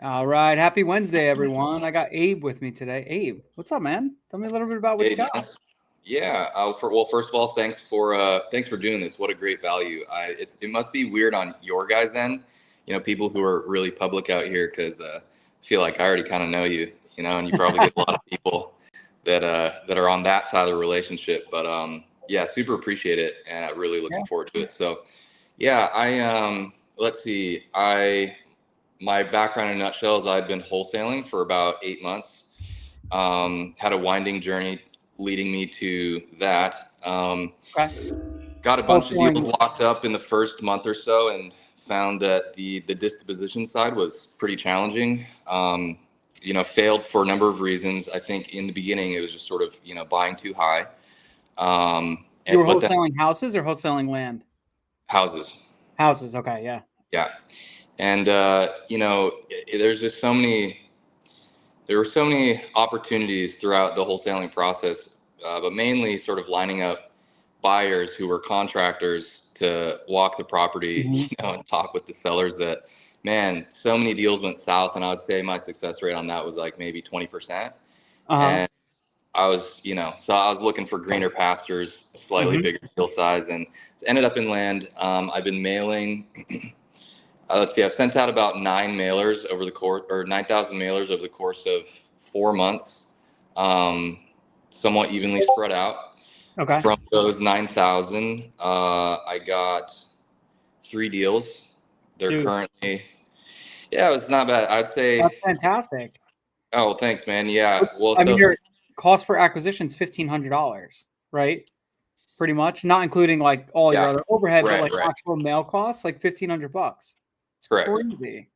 All right. Happy Wednesday, everyone. I got Abe with me today. Abe, what's up, man? Tell me a little bit about what you Hey, got. Dennis. Yeah. First of all, thanks for doing this. What a great value. It must be weird on your guys' end, people who are really public out here, because I feel like I already kind of know you, and you probably get a lot of people that are on that side of the relationship. But yeah, super appreciate it, and I'm really Yeah. looking forward to it. So, yeah, let's see, my background in a nutshell is I've been wholesaling for about 8 months. Had a winding journey leading me to that. Okay. Got a bunch of deals Wholesaling. locked up in the first month or so, and found that the disposition side was pretty challenging. Failed for a number of reasons. I think in the beginning it was just sort of buying too high. You were But then wholesaling houses or wholesaling land? houses, Houses. Okay. Yeah. yeah, and there's just so many. There were so many opportunities throughout the wholesaling process, but mainly sort of lining up buyers who were contractors to walk the property, hmm and talk with the sellers. That, man, so many deals went south, and I would say my success rate on that was like maybe 20%. Uh-huh. And so I was looking for greener pastures, slightly hmm bigger deal size, and ended up in land. I've been mailing. Let's see, I've sent out about 9,000 mailers over the course of 4 months, um, somewhat evenly spread out. Okay. From those 9,000, I got 3 deals. They're Dude, currently, yeah, it was not bad. I'd that's say, fantastic. oh, thanks, man. Yeah, well, I mean, so your cost per acquisition is $1,500, right? Pretty much, not including like all your yeah, other overhead, but like right, actual mail costs, like $1,500. It's correct. crazy.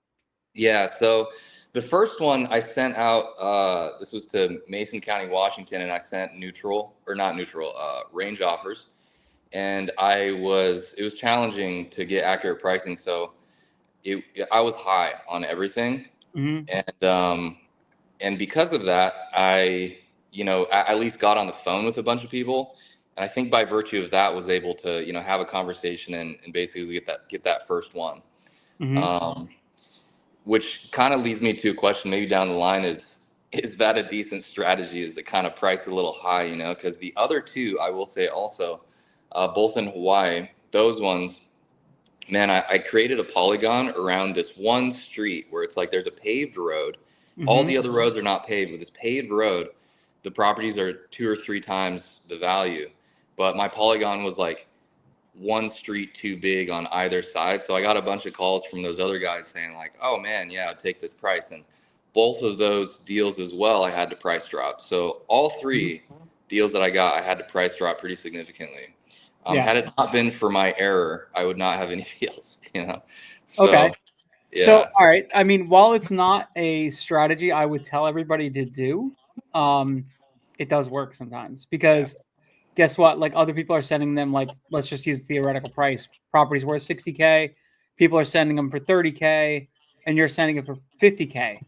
Yeah, so the first one I sent out, this was to Mason County, Washington, and I sent not neutral, range offers. And it was challenging to get accurate pricing. So I was high on everything. hmm And because of that, I at least got on the phone with a bunch of people. And I think by virtue of that was able to, have a conversation and basically get that first one. hmm Um, which kind of leads me to a question maybe down the line: is that a decent strategy? Is the kind of price a little high, because the other two, I will say also, both in Hawaii, those ones, man, I created a polygon around this one street where it's like there's a paved road. All hmm the other roads are not paved. With this paved road, the properties are 2 or 3 times the value. But my polygon was like one street too big on either side. So I got a bunch of calls from those other guys saying like, "Oh man, yeah, I'd take this price." And both of those deals as well, I had to price drop. So all 3 deals that I got, I had to price drop pretty significantly. Yeah. Had it not been for my error, I would not have any deals. Okay. So So, yeah, all right. I mean, while it's not a strategy I would tell everybody to do, um, it does work sometimes yeah, because guess what? Like other people are sending them like let's just use theoretical price. Properties worth 60K. People are sending them for 30K, and you're sending it for 50K,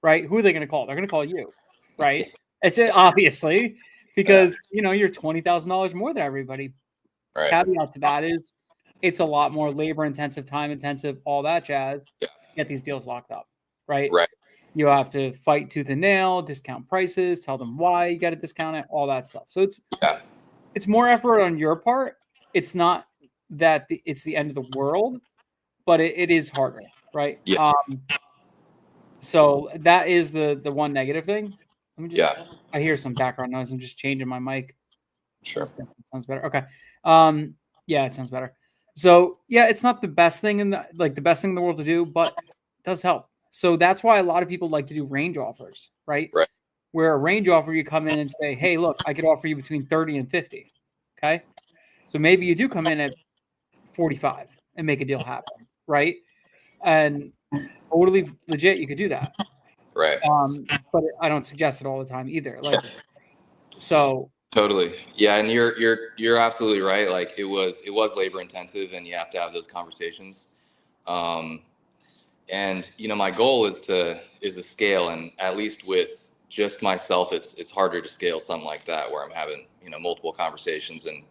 right? Who are they going to call? They're going to call you, right? It's obviously yeah, because you're $20,000 more than everybody. right, Caveat to that is it's a lot more labor intensive, time intensive, all that jazz yeah, to get these deals locked up, right? right, You have to fight tooth and nail, discount prices, tell them why you got to discount it, all that stuff. So yeah, it's more effort on your part. It's not that it's the end of the world, but it is harder, right? yeah, So that is the one negative thing. Let me just. yeah, I hear some background noise. I'm just changing my mic. sure, Sounds better. Okay. Um, yeah, it sounds better. So yeah, it's not the best thing the best thing in the world to do, but it does help. So that's why a lot of people like to do range offers, right? right, Where a range offer, you come in and say, "Hey, look, I could offer you between 30 and 50." Okay. So maybe you do come in at 45 and make a deal happen, right? And totally legit, you could do that. right. But I don't suggest it all the time either. Like, so Totally. Yeah, and you're absolutely right. Like it was labor intensive, and you have to have those conversations. Um, and my goal is to scale, and at least with just myself, it's harder to scale something like that where I'm having multiple conversations and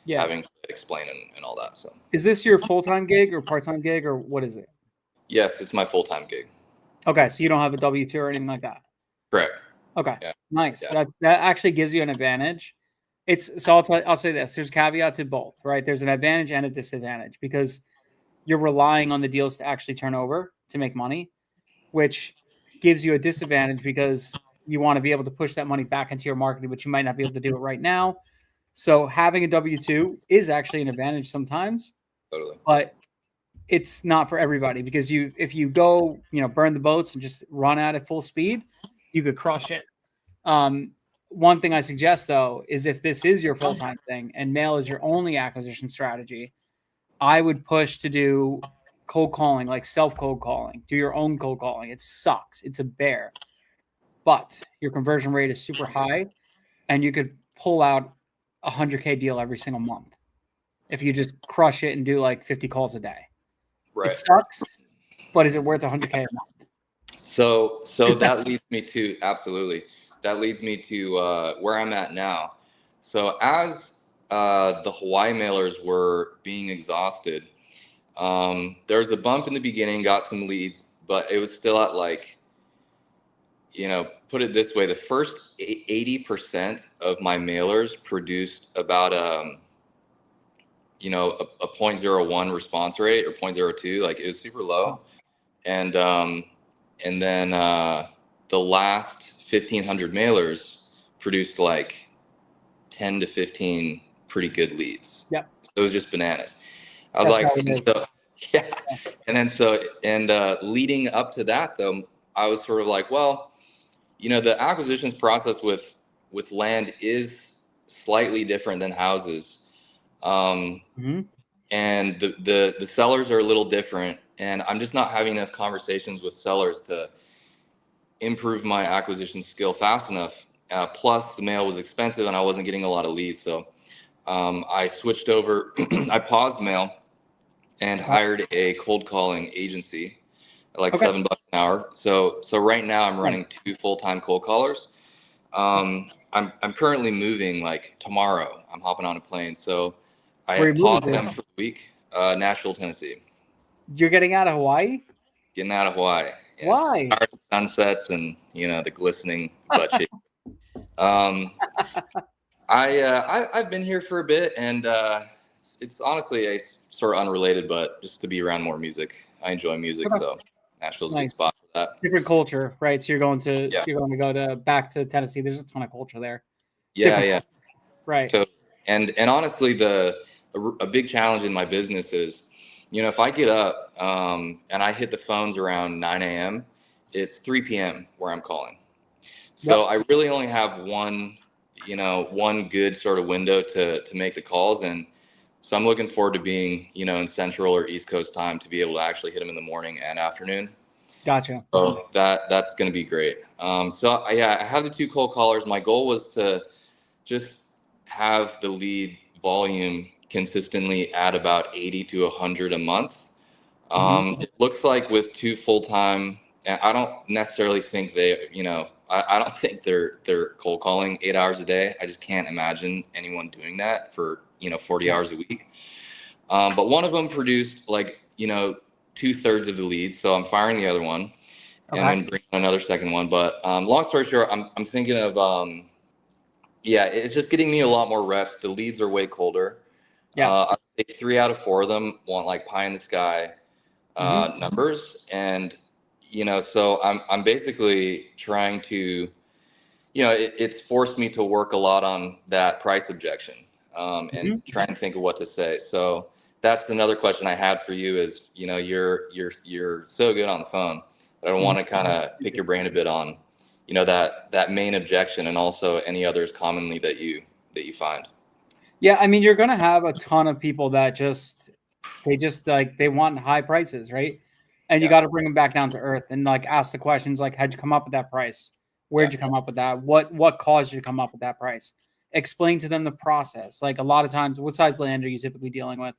yeah. having to explain and all that. So Is this your full-time gig or part-time gig or what is it? yes, it's my full-time gig. Okay, so you don't have a W-2 or anything like that. Correct. Okay, Yeah. nice. Yeah. That actually gives you an advantage. I'll say this. There's caveat to both, right? There's an advantage and a disadvantage because you're relying on the deals to actually turn over to make money, which gives you a disadvantage because you want to be able to push that money back into your marketing, but you might not be able to do it right now. So having a W-2 is actually an advantage sometimes, Totally. but it's not for everybody because if you go, burn the boats and just run at it full speed, you could crush it. One thing I suggest though is if this is your full-time thing and mail is your only acquisition strategy, I would push to do cold calling, like self cold calling, do your own cold calling. It sucks. It's a bear, but your conversion rate is super high and you could pull out a 100K deal every single month if you just crush it and do like 50 calls a day. It Right. sucks, but is it worth 100K a month? So that leads me to absolutely. That leads me to where I'm at now. So as the Hawaii mailers were being exhausted, there was a bump in the beginning, got some leads, but it was still at like, put it this way, the first 80% of my mailers produced about a 0.01 response rate or 0.02. Like it was super low. And then the last 1,500 mailers produced like 10 to 15 pretty good leads. Yep. So it was just bananas. I was That's like, how it is. so, yeah. And then leading up to that though, I was sort of like, well, the acquisitions process with land is slightly different than houses. Mm-hmm. And the sellers are a little different, and I'm just not having enough conversations with sellers to improve my acquisition skill fast enough. Plus the mail was expensive and I wasn't getting a lot of leads. So I switched over. I paused mail and hired a cold calling agency at like Okay. $7 an hour. So right now I'm running 2 full-time cold callers. I'm currently moving like tomorrow. I'm hopping on a plane. So I Where you moving paused to? them for a week. Nashville, Tennessee. You're getting out of Hawaii? Getting out of Hawaii. Yes. Why? Tired of sunsets and the glistening butt cheek. I've been here for a bit, and it's honestly a sort of unrelated, but just to be around more music. I enjoy music, Okay. so Nashville's a good Nice. spot for that. Different culture, right? So you're going to Yeah. go to back to Tennessee. There's a ton of culture there. Yeah, Different yeah. culture. Right. Totally. And honestly, a big challenge in my business is, if I get up and I hit the phones around 9 a.m., it's 3 p.m. where I'm calling. So I really only have one good sort of window to make the calls. And so I'm looking forward to being, in Central or East Coast time to be able to actually hit them in the morning and afternoon. Gotcha. So that's going to be great. I have the 2 cold callers. My goal was to just have the lead volume consistently at about 80 to 100 a month. It looks like with 2 full-time, and I don't necessarily think I don't think they're cold calling 8 hours a day. I just can't imagine anyone doing that for 40 hours a week. But one of them produced like 2/3 of the leads, so I'm firing the other one, and then bringing another second one. But long story short, I'm thinking of it's just getting me a lot more reps. The leads are way colder. Yes. I'd say 3 out of 4 of them want like pie in the sky numbers, and so I'm basically trying to it's forced me to work a lot on that price objection and try and think of what to say. So that's another question I had for you is you're so good on the phone, but I want to kind of pick your brain a bit on that main objection and also any others commonly that you find. Yeah, I mean, you're gonna have a ton of people that they want high prices, right? And you got to bring them back down to earth and like ask the questions like, how'd you come up with that price? Where'd you come up with that? What caused you to come up with that price? Explain to them the process. Like a lot of times, what size land are you typically dealing with?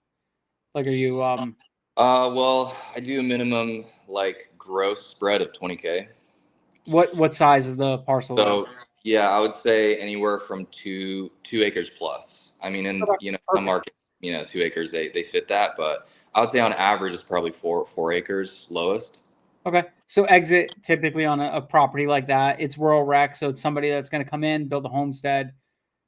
Like, are you Well, I do a minimum like gross spread of 20K. what size is the parcel? So yeah, I would say anywhere from two acres plus. I mean, in some markets, 2 acres they fit that, but I would say on average it's probably 4 acres lowest. Okay. So exit typically on a property like that, it's rural rec. So it's somebody that's going to come in, build a homestead,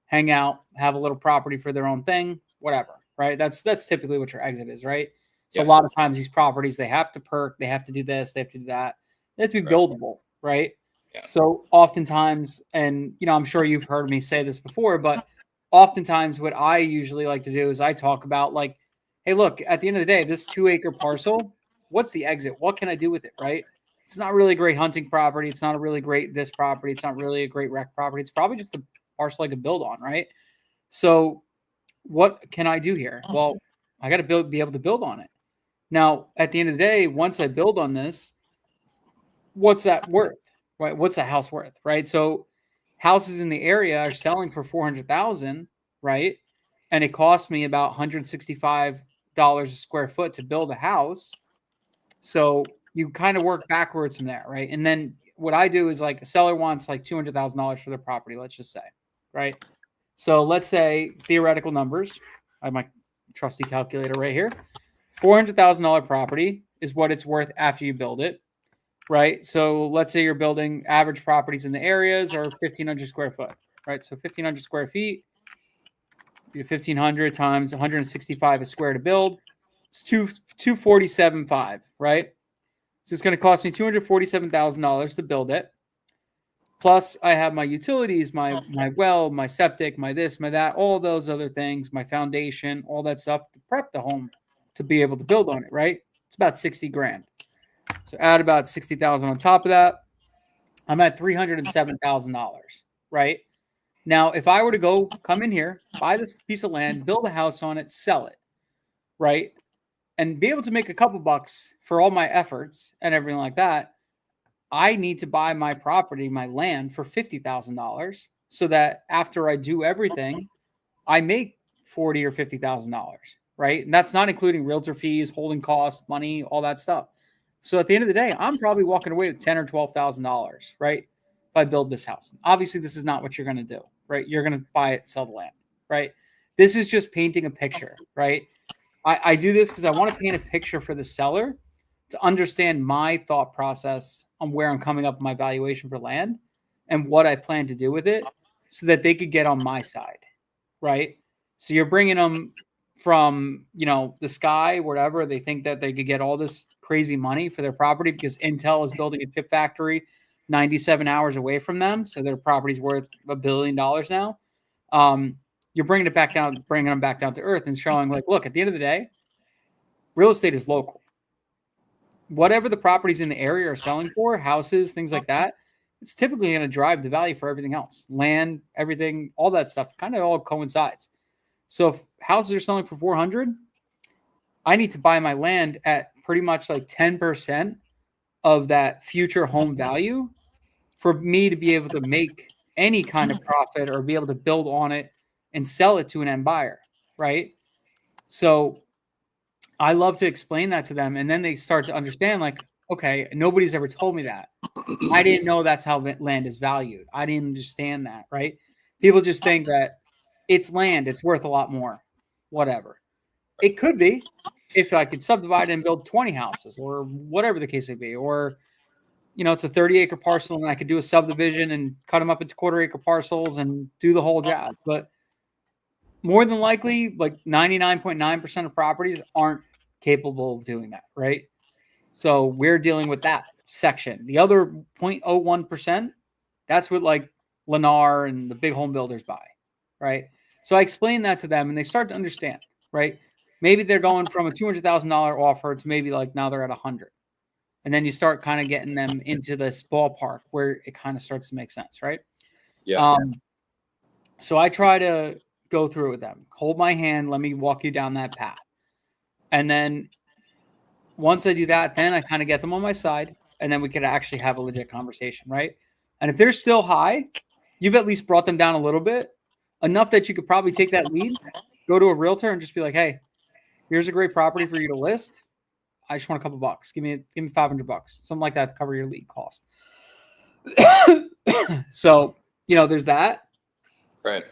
hang out, have a little property for their own thing, whatever, right? That's typically what your exit is, right? So a Yeah. lot of times these properties, they have to perk, they have to do this, they have to do that. They have to be Right. buildable, right? Yeah. So oftentimes, and I'm sure you've heard me say this before, but oftentimes what I usually like to do is I talk about like, hey, look, at the end of the day, this 2-acre parcel, what's the exit? What can I do with it, right? It's not really a great hunting property. It's not a really great this property. It's not really a great rec property. It's probably just a parcel I could build on, right? So what can I do here? Well, I got to be able to build on it. Now, at the end of the day, once I build on this, what's that worth? Right? What's a house worth? Right? So houses in the area are selling for 400,000, right? And it costs me about $165 a square foot to build a house. So you kind of work backwards from there, right? And then what I do is like a seller wants like $200,000 for their property, let's just say, right? So let's say theoretical numbers. I have my trusty calculator right here. $400,000 property is what it's worth after you build it, right? So let's say you're building average properties in the areas are 1,500 square foot, right? So 1,500 square feet, 1,500 times 165 a square to build. It's 247.5, right? So it's going to cost me $247,000 to build it. Plus, I have my utilities, my well, my septic, my this, my that, all those other things, my foundation, all that stuff to prep the home to be able to build on it, right? It's about 60 grand. So add about 60,000 on top of that. I'm at $307,000, right? Now, if I were to come in here, buy this piece of land, build a house on it, sell it, right? And be able to make a couple bucks for all my efforts and everything like that, I need to buy my property, my land for $50,000 so that after I do everything, I make $40,000 or $50,000, right? And that's not including realtor fees, holding costs, money, all that stuff. So at the end of the day, I'm probably walking away with $10,000 or $12,000, right? If I build this house. Obviously, this is not what you're going to do, right? You're going to buy it, sell the land, right? This is just painting a picture, right? I do this because I want to paint a picture for the seller to understand my thought process on where I'm coming up with my valuation for land and what I plan to do with it so that they could get on my side, right? So you're bringing them from, the sky, whatever. They think that they could get all this crazy money for their property because Intel is building a chip factory 97 hours away from them. So their property's worth $1 billion now. You're bringing them back down to earth and showing like, look, at the end of the day, real estate is local. Whatever the properties in the area are selling for, houses, things like that, it's typically going to drive the value for everything else. Land, everything, all that stuff kind of all coincides. So if houses are selling for 400, I need to buy my land at pretty much like 10% of that future home value for me to be able to make any kind of profit or be able to build on it and sell it to an end buyer, right? So I love to explain that to them. And then they start to understand like, okay, nobody's ever told me that. I didn't know that's how land is valued. I didn't understand that, right? People just think that it's land, it's worth a lot more, whatever. It could be if I could subdivide and build 20 houses or whatever the case may be. Or, it's a 30-acre parcel and I could do a subdivision and cut them up into quarter-acre parcels and do the whole jazz. But more than likely, like 99.9% of properties aren't capable of doing that, right? So we're dealing with that section. The other 0.01%, that's what like Lennar and the big home builders buy, right? So I explain that to them and they start to understand, right? Maybe they're going from a $200,000 offer to maybe like now they're at 100. And then you start kind of getting them into this ballpark where it kind of starts to make sense, right? Yeah. So I try to go through with them, hold my hand, let me walk you down that path. And then once I do that, then I kind of get them on my side and then we could actually have a legit conversation, right? And if they're still high, you've at least brought them down a little bit, enough that you could probably take that lead, go to a realtor and just be like, hey, here's a great property for you to list. I just want a couple bucks. Give me $500, something like that to cover your lead cost. So, there's that. Right.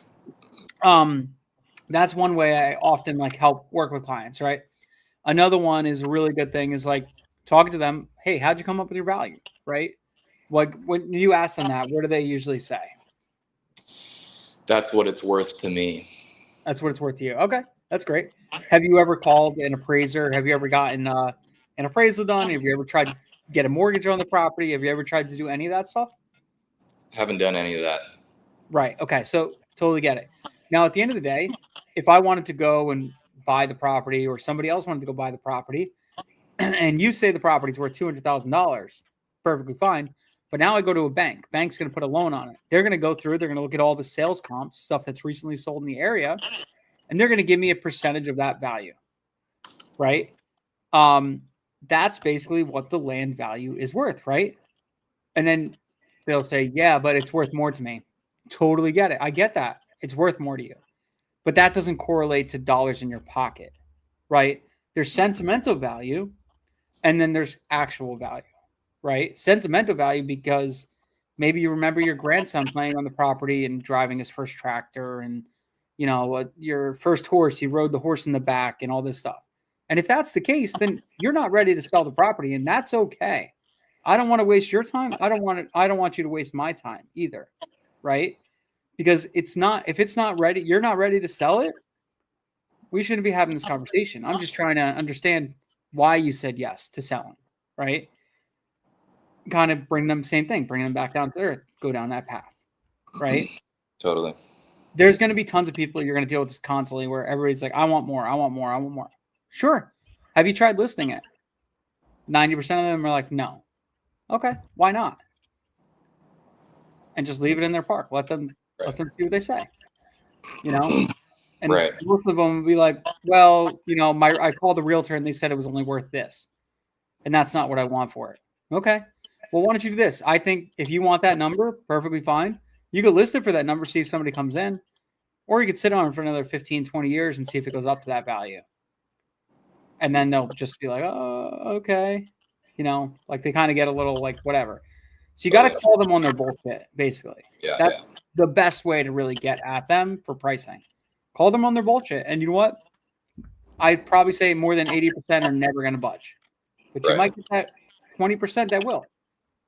That's one way I often like help work with clients, right? Another one is a really good thing is like talking to them, hey, how'd you come up with your value, right? Like when you ask them that, what do they usually say? That's what it's worth to me. That's what it's worth to you. Okay, that's great. Have you ever called an appraiser? Have you ever gotten an appraisal done? Have you ever tried to get a mortgage on the property? Have you ever tried to do any of that stuff? Haven't done any of that. Right. Okay. So totally get it. Now, at the end of the day, if I wanted to go and buy the property, or somebody else wanted to go buy the property, and you say the property's worth $200,000, perfectly fine. But now I go to a bank. Bank's going to put a loan on it. They're going to go through. They're going to look at all the sales comps, stuff that's recently sold in the area, and they're going to give me a percentage of that value. Right. That's basically what the land value is worth, right? And then they'll say, yeah, but it's worth more to me. Totally get it. I get that. It's worth more to you. But that doesn't correlate to dollars in your pocket, right? There's sentimental value, and then there's actual value, right? Sentimental value because maybe you remember your grandson playing on the property and driving his first tractor, and your first horse, he rode the horse in the back and all this stuff. And if that's the case, then you're not ready to sell the property, and that's okay. I don't want to waste your time. I don't want you to waste my time either, right? Because if it's not ready, you're not ready to sell it, we shouldn't be having this conversation. I'm just trying to understand why you said yes to selling, right? Kind of bring them, same thing, bring them back down to earth, go down that path, right? Totally. There's going to be tons of people you're going to deal with this constantly where everybody's like, I want more, I want more, I want more. Sure. Have you tried listing it? 90% of them are like, no. Okay, why not? And just leave it in their park. Let them see what they say. And right. most of them will be like, well, I called the realtor and they said it was only worth this, and that's not what I want for it. Okay, well, why don't you do this? I think if you want that number, perfectly fine. You could list it for that number, see if somebody comes in, or you could sit on it for another 15, 20 years and see if it goes up to that value. And then they'll just be like, oh, okay. Like they kind of get a little like whatever. So you got to call them on their bullshit, basically. That's the best way to really get at them for pricing. Call them on their bullshit. And you know what? I'd probably say more than 80% are never going to budge. But you might get that 20% that will.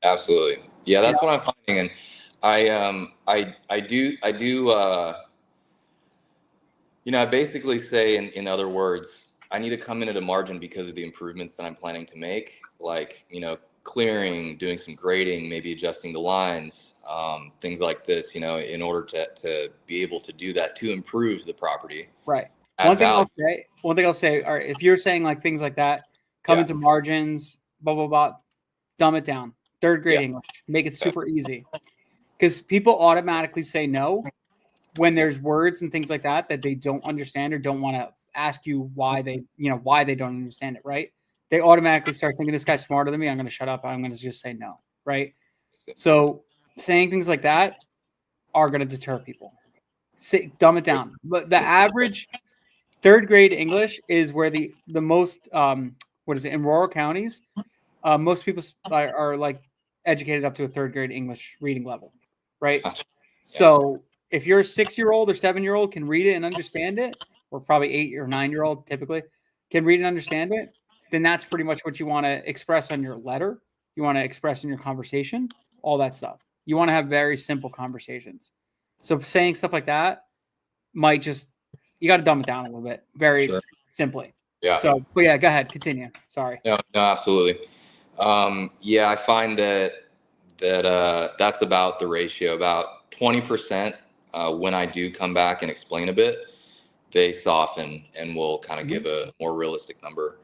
Absolutely. Yeah, that's what I'm finding. And I do I basically say in other words, I need to come in at a margin because of the improvements that I'm planning to make, like, clearing, doing some grading, maybe adjusting the lines, things like this, in order to be able to do that to improve the property. Right. One thing I'll say, all right, if you're saying like things like that, come into margins, blah, blah, blah, dumb it down. Third grade English, make it super easy. Because people automatically say no when there's words and things like that they don't understand or don't want to ask you why they don't understand it, right? They automatically start thinking this guy's smarter than me. I'm going to shut up. I'm going to just say no, right? So saying things like that are going to deter people. Dumb it down. But the average third grade English is where the most in rural counties, most people are like educated up to a third grade English reading level, right? So if you're a 6-year-old or 7-year-old can read it and understand it, or probably 8 or 9-year-old typically can read and understand it, then that's pretty much what you want to express on your letter. You want to express in your conversation, all that stuff. You want to have very simple conversations. So saying stuff like that might you got to dumb it down a little bit, very simply. Yeah. So, but yeah, go ahead, continue. Sorry. No, absolutely. I find that's about the ratio, about 20%. When I do come back and explain a bit, they soften and will kind of give a more realistic number.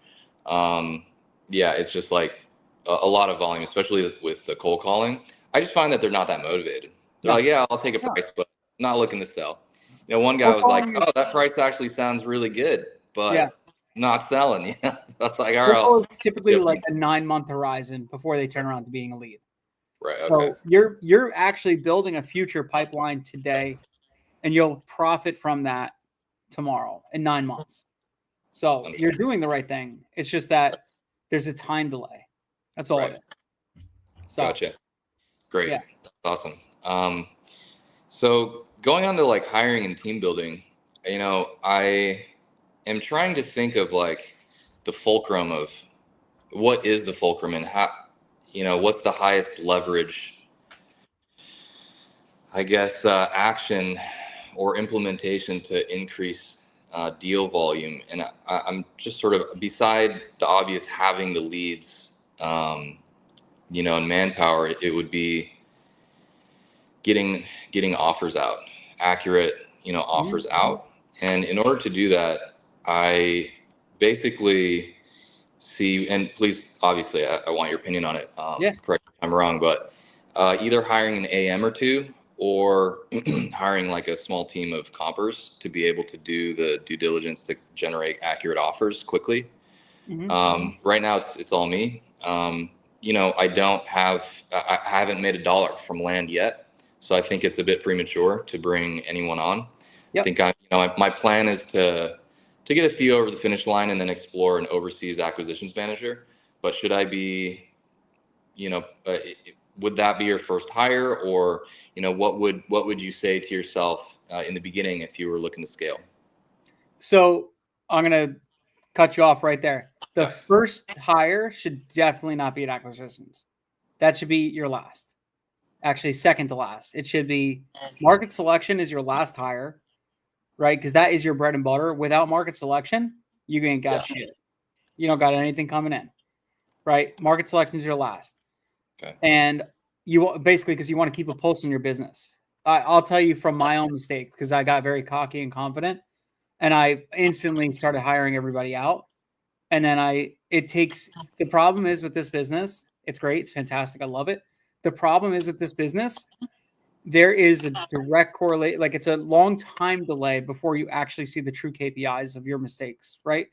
It's just like a lot of volume, especially with the cold calling. I just find that they're not that motivated. They're like, yeah, I'll take a price, but not looking to sell. One guy was like, oh, that price actually sounds really good, but not selling. That's like, all right. Typically like a 9-month horizon before they turn around to being a lead. Right. So you're actually building a future pipeline today, and you'll profit from that tomorrow in 9 months. So you're doing the right thing. It's just that there's a time delay. That's all it is. So, gotcha. Great. Yeah. That's awesome. So going on to like hiring and team building, I am trying to think of like the fulcrum of what is the fulcrum, and how, what's the highest leverage, I guess, action or implementation to increase deal volume. And I'm just sort of, beside the obvious, having the leads, and manpower, it would be getting offers out, accurate, offers out. And in order to do that, I basically see, and please, obviously, I want your opinion on it. Correct me if I'm wrong, but either hiring an AM or two, or hiring like a small team of compers to be able to do the due diligence to generate accurate offers quickly. Right now, it's all me. I haven't made $1 from land yet, so I think it's a bit premature to bring anyone on. I think my plan is to get a few over the finish line and then explore an overseas acquisitions manager. But should I be, would that be your first hire, or what would you say to yourself in the beginning if you were looking to scale? So I'm gonna cut you off right there. The first hire should definitely not be at acquisitions. That should be your last. Actually, second to last. It should be market selection is your last hire, right? Because that is your bread and butter. Without market selection, you ain't got shit. You don't got anything coming in, right? Market selection is your last. Okay. And you basically, because you want to keep a pulse in your business. I'll tell you from my own mistake, because I got very cocky and confident, and I instantly started hiring everybody out. And then the problem is with this business, it's great, it's fantastic, I love it. The problem is with this business, there is a direct correlate, like it's a long time delay before you actually see the true KPIs of your mistakes, right?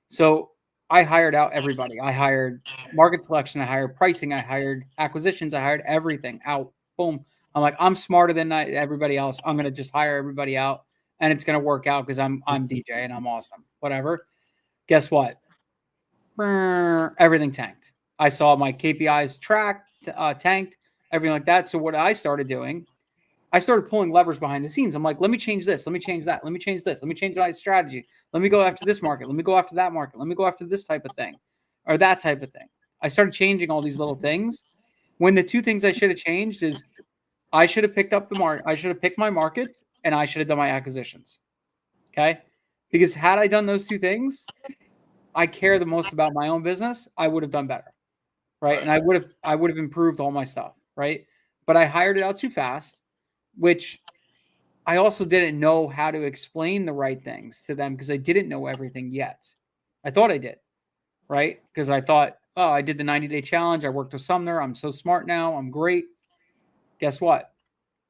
So I hired out everybody. I hired market selection, I hired pricing, I hired acquisitions, I hired everything out. Boom. I'm like, I'm smarter than everybody else. I'm going to just hire everybody out, and it's going to work out because I'm DJ and I'm awesome. Whatever. Guess what? Everything tanked. I saw my KPIs tanked, everything like that. So what I started doing, I started pulling levers behind the scenes. I'm like, let me change this. Let me change that. Let me change this. Let me change my strategy. Let me go after this market. Let me go after that market. Let me go after this type of thing or that type of thing. I started changing all these little things, when the two things I should have changed is I should have picked up the market. I should have picked my markets, and I should have done my acquisitions. Okay. Because had I done those two things, I care the most about my own business, I would have done better. Right. And I would have improved all my stuff. Right. But I hired it out too fast, which I also didn't know how to explain the right things to them because I didn't know everything yet. I thought I did. Right. Because I thought, oh, I did the 90-day challenge. I worked with Sumner. I'm so smart now. I'm great. Guess what?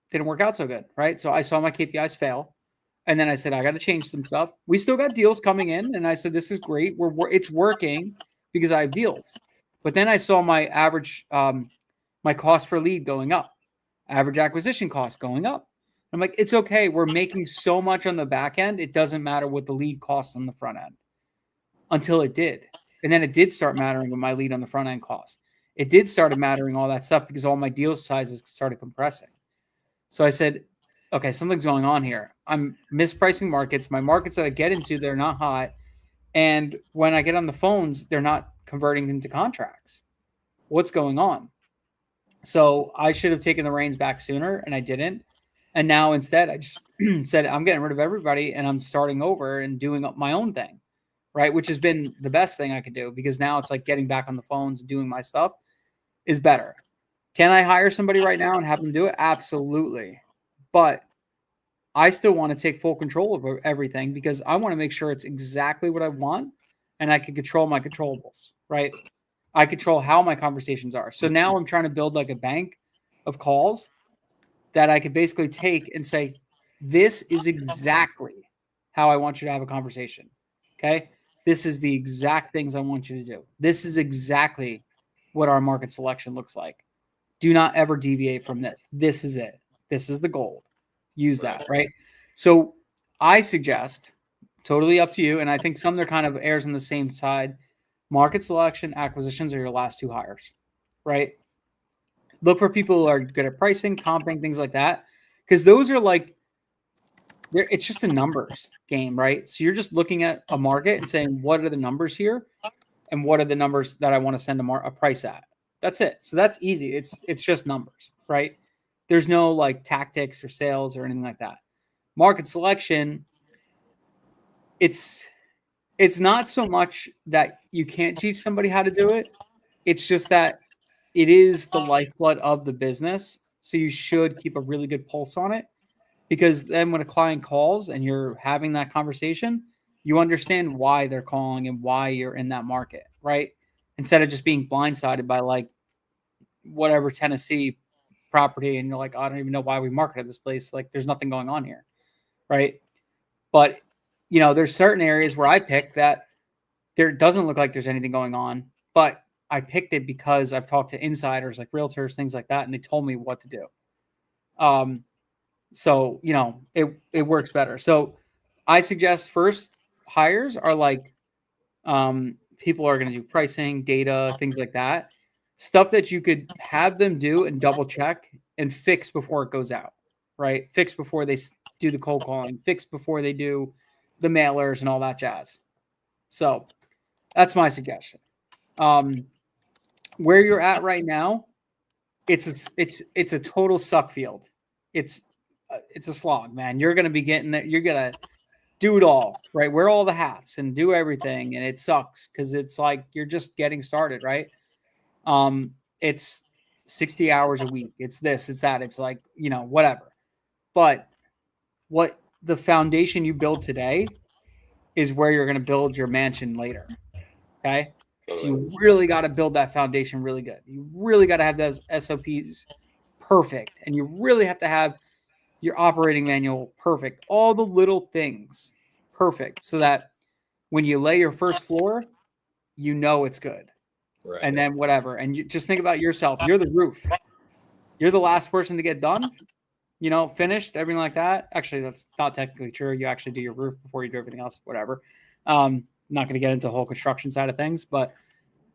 Didn't work out so good. Right. So I saw my KPIs fail. And then I said, I got to change some stuff. We still got deals coming in. And I said, this is great. It's working because I have deals. But then I saw my average, my cost per lead going up, average acquisition cost going up. I'm like, it's okay. We're making so much on the back end. It doesn't matter what the lead costs on the front end, until it did. And then it did start mattering with my lead on the front end cost. It did start mattering all that stuff because all my deal sizes started compressing. So I said, okay, something's going on here. I'm mispricing markets. My markets that I get into, they're not hot. And when I get on the phones, they're not converting into contracts. What's going on? So I should have taken the reins back sooner, and I didn't. And now instead, I just said, I'm getting rid of everybody, and I'm starting over and doing my own thing, right? Which has been the best thing I could do, because now it's like getting back on the phones and doing my stuff is better. Can I hire somebody right now and have them do it? Absolutely. But I still want to take full control of everything, because I want to make sure it's exactly what I want, and I can control my controllables, right? I control how my conversations are. So now I'm trying to build like a bank of calls that I could basically take and say, this is exactly how I want you to have a conversation. Okay. This is the exact things I want you to do. This is exactly what our market selection looks like. Do not ever deviate from this. This is it. This is the gold. Use that, right? So I suggest, totally up to you, and I think Sumner kind of errs on the same side, market selection, acquisitions are your last two hires, right? Look for people who are good at pricing, comping, things like that, because those are like, it's just a numbers game, right? So you're just looking at a market and saying, what are the numbers here? and what are the numbers that I want to send a price at. That's it. So that's easy. It's just numbers, right? There's no like tactics or sales or anything like that. Market selection, it's not so much that you can't teach somebody how to do it. It's just that it is the lifeblood of the business. So you should keep a really good pulse on it, because then when a client calls and you're having that conversation, you understand why they're calling and why you're in that market, right? Instead of just being blindsided by like whatever Tennessee property and you're like, I don't even know why we marketed this place. Like there's nothing going on here, right? But there's certain areas where I pick that there doesn't look like there's anything going on, but I picked it because I've talked to insiders like realtors, things like that, and they told me what to do. So it works better. So I suggest first hires are like people are going to do pricing, data, things like that. Stuff that you could have them do and double check and fix before it goes out, right? Fix before they do the cold calling, fix before they do the mailers and all that jazz. So that's my suggestion. Where you're at right now, it's a total suck field. It's a slog, man. You're going to be getting that. You're going to do it all, right? Wear all the hats and do everything. And it sucks because it's like you're just getting started, right? It's 60 hours a week. It's this, it's that. It's like, whatever. But what the foundation you build today is where you're going to build your mansion later. Okay. So you really got to build that foundation really good. You really got to have those SOPs perfect. And you really have to have your operating manual perfect. All the little things perfect so that when you lay your first floor, it's good. Right. And then whatever. And you just think about yourself. You're the roof. You're the last person to get done, finished, everything like that. Actually, that's not technically true. You actually do your roof before you do everything else, whatever. I'm not going to get into the whole construction side of things, but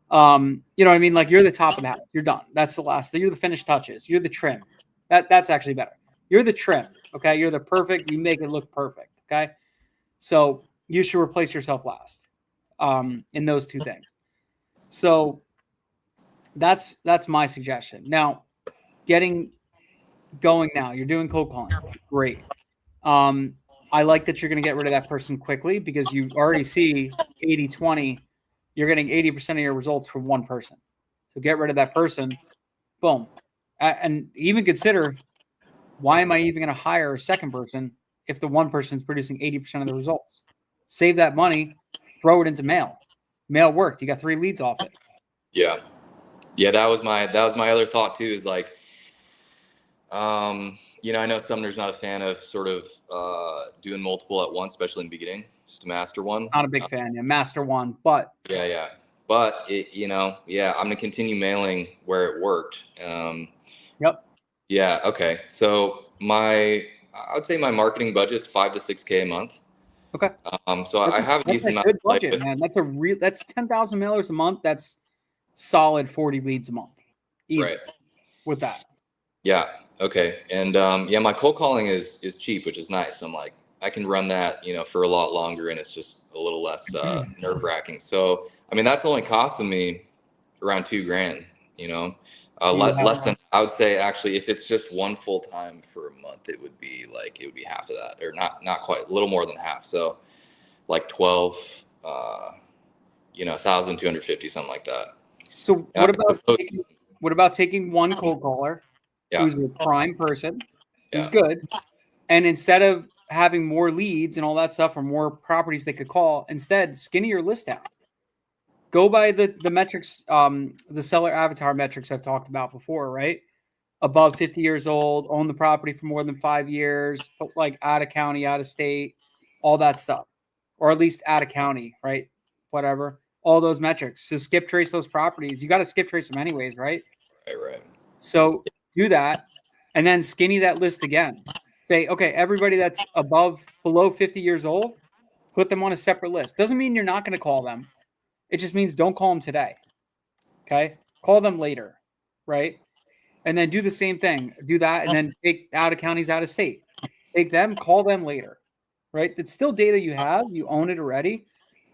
you know what I mean? Like you're the top of the house. You're done. That's the last thing. You're the finished touches. You're the trim. That's actually better. You're the trim. Okay. You're the perfect. You make it look perfect. Okay. So you should replace yourself last in those two things. So that's my suggestion. Now, getting going now, you're doing cold calling. Great. I like that you're going to get rid of that person quickly because you already see 80-20. You're getting 80% of your results from one person. So get rid of that person. Boom. And even consider, why am I even going to hire a second person if the one person is producing 80% of the results? Save that money, throw it into mail. Mail worked. You got 3 leads off it. Yeah. Yeah. That was my other thought too, is like, I know Sumner's not a fan of sort of doing multiple at once, especially in the beginning, just to master one. Not a big fan. Yeah. Master one, but yeah. But it, I'm going to continue mailing where it worked. Yep. Yeah. Okay. So I would say my marketing budget's $5,000 to $6,000 a month. Okay. So I have a decent amount good budget, man. That's 10,000 mailers a month. That's solid 40 leads a month. Easy. Right. With that. Yeah. Okay. And my cold calling is cheap, which is nice. I'm like, I can run that, for a lot longer, and it's just a little less nerve wracking. So, I mean, that's only costing me around $2,000, less than, I would say, actually, if it's just one full time for a month, it would be half of that, or not quite, a little more than half. So like 12, 1,250, something like that. So what about taking one cold caller who's a prime person, who's good, and instead of having more leads and all that stuff or more properties they could call, instead skinny your list out. Go by the metrics, the seller avatar metrics I've talked about before, right? Above 50 years old, own the property for more than 5 years, like out of county, out of state, all that stuff, or at least out of county, right? Whatever, all those metrics. So skip trace those properties. You got to skip trace them anyways, right? Right. So do that, and then skinny that list again. Say, okay, everybody that's below 50 years old, put them on a separate list. Doesn't mean you're not going to call them. It just means don't call them today. Okay. Call them later. Right. And then do the same thing. Do that. And then take out of counties, out of state. Take them, call them later. Right. It's still data you have. You own it already,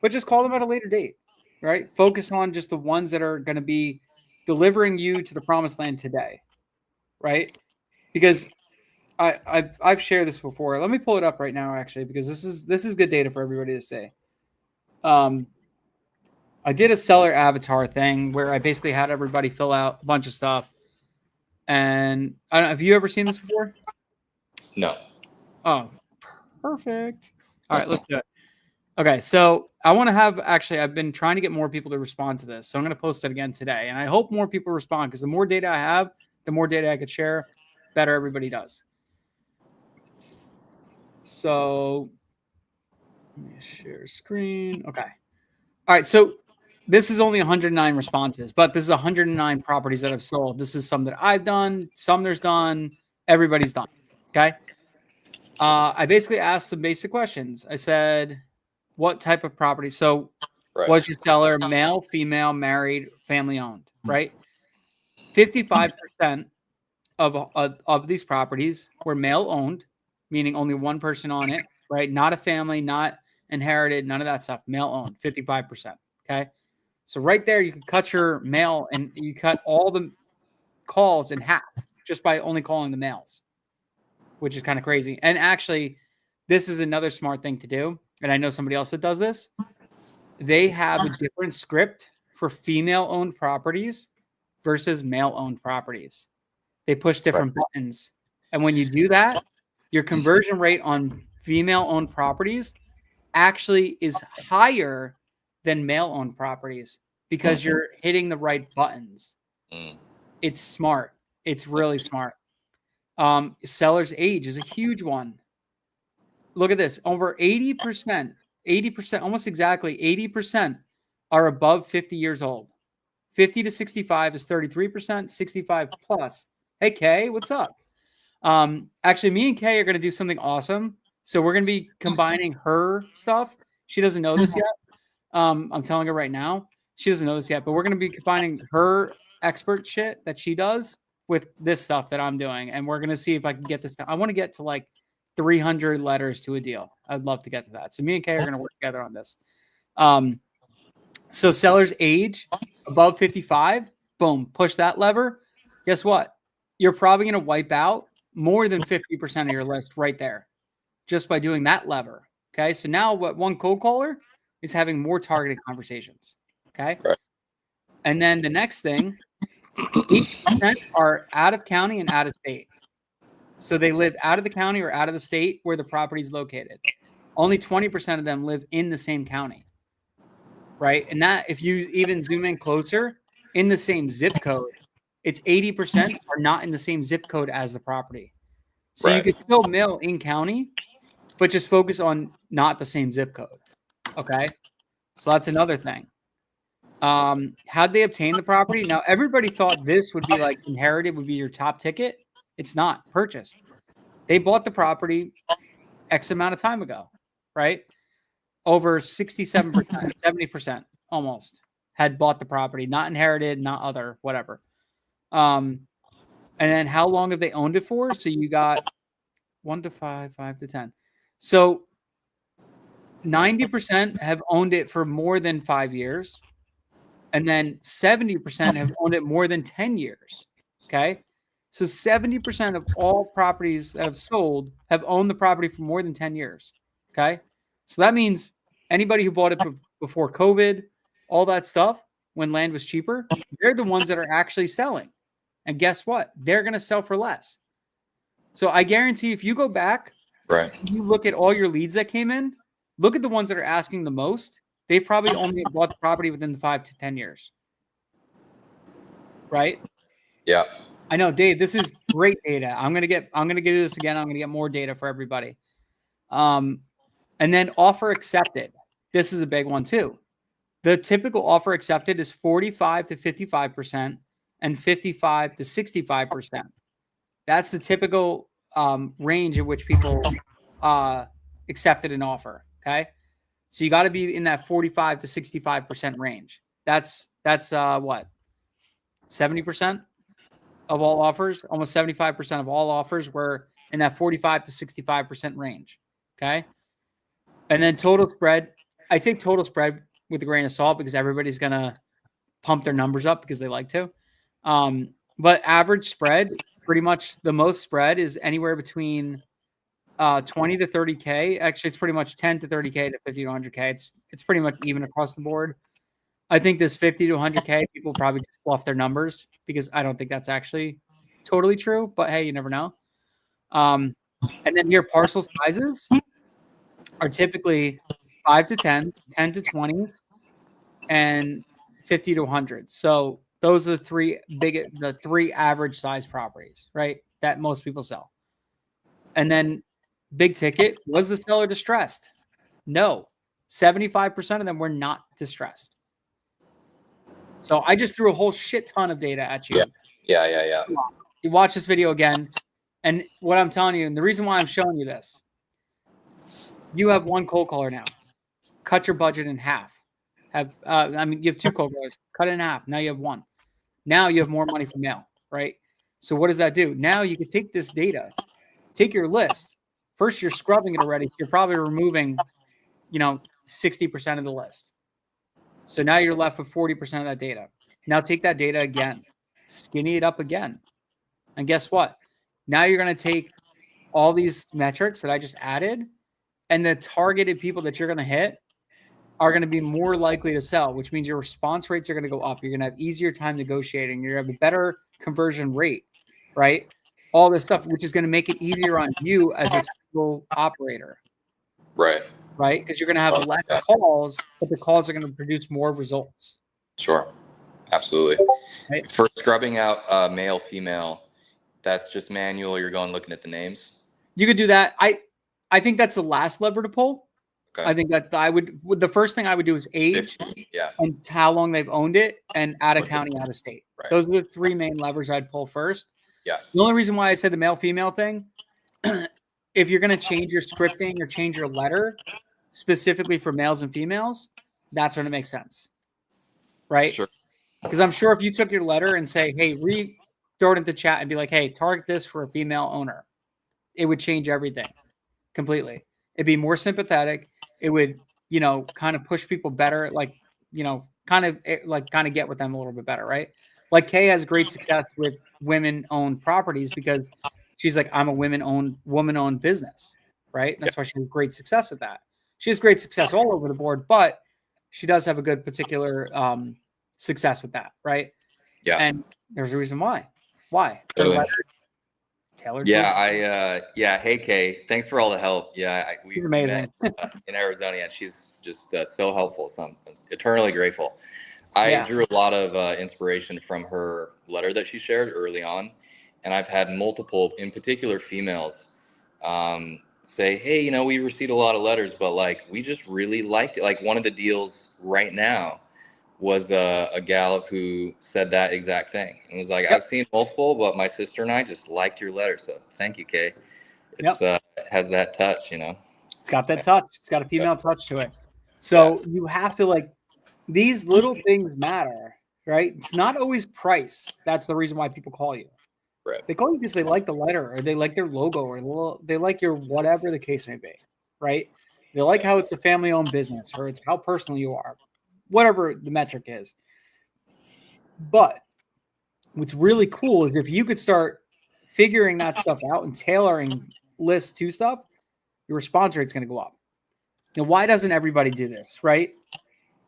but just call them at a later date. right? Focus on just the ones that are going to be delivering you to the promised land today, right? Because I've shared this before. Let me pull it up right now, actually, because this is good data for everybody to see. I did a seller avatar thing where I basically had everybody fill out a bunch of stuff. And I don't know, have you ever seen this before? No. Oh, perfect. All right, let's do it. Okay, so I want to have I've been trying to get more people to respond to this. So I'm going to post it again today. And I hope more people respond because the more data I have, the more data I could share, better everybody does. So let me share screen. Okay. All right, so this is only 109 responses, but this is 109 properties that I've sold. This is some that I've done, Sumner's done, everybody's done. Okay. I basically asked some basic questions. I said, what type of property? So was your seller male, female, married, family owned, right? 55% of these properties were male owned, meaning only one person on it, right? Not a family, not inherited, none of that stuff. Male owned, 55%. Okay. So right there, you can cut your male and you cut all the calls in half just by only calling the males, which is kind of crazy. And actually, this is another smart thing to do. And I know somebody else that does this. They have a different script for female-owned properties versus male-owned properties. They push different buttons. And when you do that, your conversion rate on female-owned properties actually is higher than male-owned properties because you're hitting the right buttons. It's smart. It's really smart. Seller's age is a huge one. Look at this. Over 80%, almost exactly 80% are above 50 years old. 50 to 65 is 33%, 65 plus. Hey, Kay, what's up? Actually, me and Kay are going to do something awesome. So we're going to be combining her stuff. She doesn't know this yet. I'm telling her right now. She doesn't know this yet, but we're going to be combining her expert shit that she does with this stuff that I'm doing. And we're going to see if I can get this. I want to get to like 300 letters to a deal. I'd love to get to that. So me and Kay are going to work together on this. So seller's age above 55, boom, push that lever. Guess what? You're probably going to wipe out more than 50% of your list right there just by doing that lever. Okay. So now what one cold caller is having more targeted conversations. Okay. Right. And then the next thing, 8% are out of county and out of state. So they live out of the county or out of the state where the property is located. Only 20% of them live in the same county. Right. And that, if you even zoom in closer, in the same zip code, it's 80% are not in the same zip code as the property. So you could still mill in county, but just focus on not the same zip code. Okay. So that's another thing. How'd they obtain the property? Now, everybody thought this would be like inherited would be your top ticket. It's not. Purchased. They bought the property X amount of time ago, right? Over 67%, 70% almost had bought the property, not inherited, not other, whatever. And then how long have they owned it for? So you got 1 to 5, 5 to 10. So 90% have owned it for more than 5 years. And then 70% have owned it more than 10 years. Okay. So 70% of all properties that have sold have owned the property for more than 10 years. Okay. So that means anybody who bought it before COVID, all that stuff, when land was cheaper, they're the ones that are actually selling. And guess what? They're going to sell for less. So I guarantee if you go back, you look at all your leads that came in, look at the ones that are asking the most. They probably only bought the property within the 5 to 10 years. Right? Yeah. I know, Dave, this is great data. I'm going to get this again. I'm going to get more data for everybody. And then offer accepted. This is a big one too. The typical offer accepted is 45 to 55% and 55 to 65%. That's the typical range in which people accepted an offer. Okay. So you got to be in that 45 to 65% range. That's what? 70% of all offers, almost 75% of all offers were in that 45 to 65% range. Okay. And then total spread, I take total spread with a grain of salt because everybody's going to pump their numbers up because they like to. But average spread, pretty much the most spread is anywhere between 20 to 30K. Actually, it's pretty much 10 to 30K to 50 to 100K. It's pretty much even across the board. I think this 50 to 100K, people probably just fluff their numbers because I don't think that's actually totally true. But hey, you never know. And then here, parcel sizes are typically 5 to 10, 10 to 20, and 50 to 100. So those are the three average size properties, right? That most people sell. And then big ticket, was the seller distressed? No. 75% of them were not distressed. So I just threw a whole shit ton of data at you. Yeah. You watch this video again, and what I'm telling you, and the reason why I'm showing you this, you have one cold caller now. Cut your budget in half. You have two cold callers. Cut it in half. Now you have one. Now you have more money for mail, right? So what does that do? Now you can take this data, take your list. First, you're scrubbing it already. You're probably removing, 60% of the list. So now you're left with 40% of that data. Now take that data again, skinny it up again. And guess what? Now you're going to take all these metrics that I just added, and the targeted people that you're going to hit are going to be more likely to sell, which means your response rates are going to go up. You're going to have easier time negotiating. You're going to have a better conversion rate, right? All this stuff, which is going to make it easier on you as a single operator. Right. Because you're going to have less calls, but the calls are going to produce more results. Sure. Absolutely. Right? For scrubbing out male, female, that's just manual. You're going looking at the names. You could do that. I think that's the last lever to pull. Okay. I think that the first thing I would do is age, and how long they've owned it, and out of county, out of state. Right. Those are the three main levers I'd pull first. Yeah. The only reason why I said the male female thing, if you're going to change your scripting or change your letter specifically for males and females, that's when it makes sense, right? Sure. Because I'm sure if you took your letter and say, hey, throw it into chat and be like, hey, target this for a female owner, it would change everything completely. It'd be more sympathetic. It would, kind of push people better, kind of get with them a little bit better, right? Like Kay has great success with women-owned properties because she's like, I'm a woman-owned business, right? That's why she has great success with that. She has great success all over the board, but she does have a good particular success with that, right? Yeah. And there's a reason why. Why? Totally. Tailored. Yeah. Hey, Kay, thanks for all the help. Yeah. She's amazing. Met in Arizona, and she's just so helpful. So I'm eternally grateful. I drew a lot of inspiration from her letter that she shared early on. And I've had multiple, in particular females, say, hey, we received a lot of letters, but we just really liked it. Like one of the deals right now was a gal who said that exact thing. And was like, I've seen multiple, but my sister and I just liked your letter. So thank you, Kay. It has that touch, It's got that touch. It's got a female touch to it. So you have to these little things matter, right? It's not always price. That's the reason why people call you. Right. They call you because they like the letter, or they like their logo, or they like your whatever the case may be, right? They like how it's a family-owned business, or it's how personal you are, whatever the metric is. But what's really cool is if you could start figuring that stuff out and tailoring lists to stuff, your response rate's going to go up. Now, why doesn't everybody do this, right?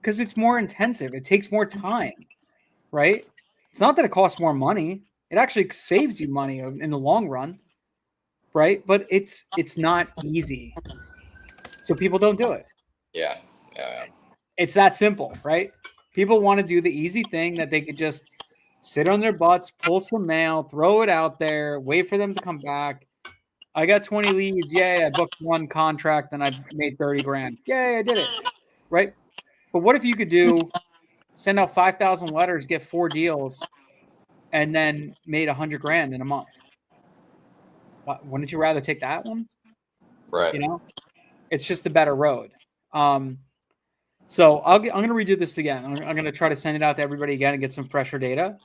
Because it's more intensive. It takes more time, right? It's not that it costs more money. It actually saves you money in the long run, right? But it's not easy. So people don't do it. Yeah. It's that simple, right? People want to do the easy thing that they could just sit on their butts, pull some mail, throw it out there, wait for them to come back. I got 20 leads. Yay, I booked one contract and I made 30 grand. Yay, I did it, right? But what if you could send out 5,000 letters, get 4 deals, and then made 100 grand in a month? Wouldn't you rather take that one? Right. It's just the better road. So I'm going to redo this again. I'm going to try to send it out to everybody again and get some fresher data.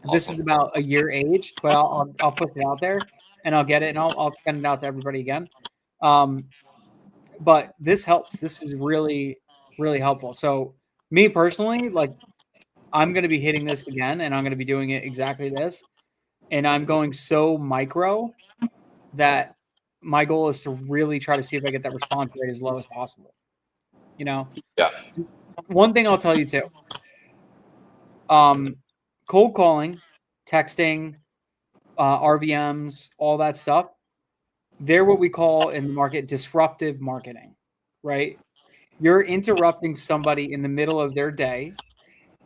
Awesome. This is about a year aged, but I'll put it out there and I'll get it and I'll send it out to everybody again. But this helps. This is really really helpful. So me personally, like I'm going to be hitting this again, and I'm going to be doing it exactly this. And I'm going so micro that my goal is to really try to see if I get that response rate as low as possible. You know, Yeah. one thing I'll tell you too, cold calling, texting, RVMs, all that stuff, they're what we call in the market disruptive marketing, right? You're interrupting somebody in the middle of their day